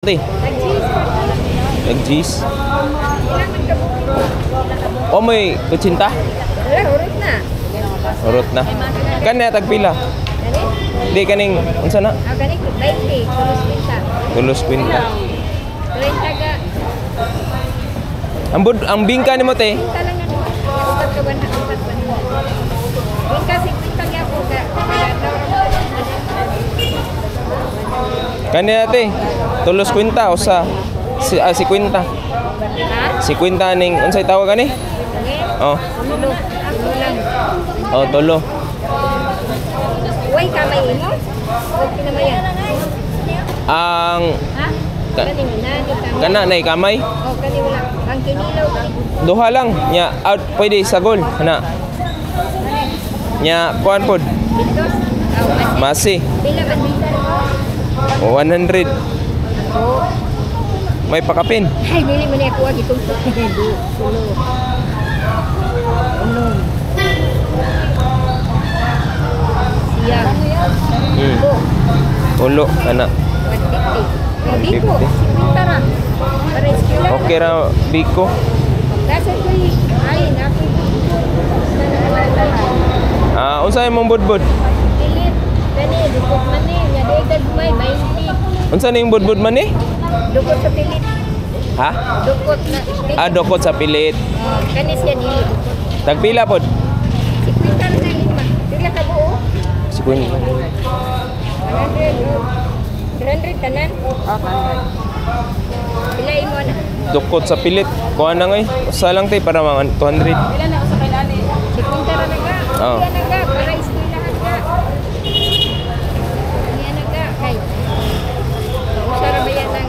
Te, nag-G's. O may kutsinta? Urot na. Urot na. Kanya tagpila. Gani? Di kaning unsa na? Gani 20, tulus pinta. Tulos kwinta. 30 ga. Ang bingka nimo te. Pinta lang ano. Upat ka ba na upat ba nila? Bingka 50 ga po ga. Kanya te. Tulos kwinta o sa si kwinta. Ha? Si kwinta ning unsay tawag ani? Gani? Oh. Tulo. Ako lang. Oh, tulo. Uy, kamay mo? Okay naman yan. Ang Ha? Gani mo na. Di kamay. kana nay kamay. Oh, gani wala. Ang kinilaw. Duha lang nya out pwede sagol kana. Nya kuan pod. Bitos. Oh, Masi. pila ba dito? 100. Oh. May pakapin. Ay, bili mo niya kuha gitong tulo. Unom. Siya. Bo. Ulo kana. 150. Hindi po. 50 ra. Para iskila. Okay ra biko. Kasi ko ay napi. Unsa imong budbud? Pilit. Kani dukot man ni nya dagdag may 20. Unsa ning budbud man ni? Dukot sa pilit. Ha? Dukot na. Dokot sa pilit. Kani siya dili dukot. Tagpila pod? 50 ra na lima. Pila ka buo? Si Queen. 100. 300 tanan? Pila imo na? Dokot sa pilit. Kuha na ngay. Usa lang tay para mga 200. Pila na usa kay nani? 50 ra na ga. Oo. Pila na ga para iskulahan ga. Pila na ga kay. Usa ra ba yan ang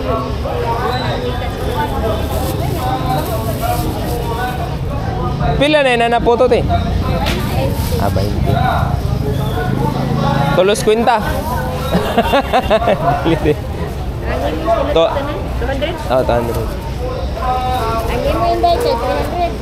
Pila na na photo te? 20. Tulos kwinta. Pilit eh. Ang imo To. tanan 200. Oh, 200. Ang imo inday kay 300.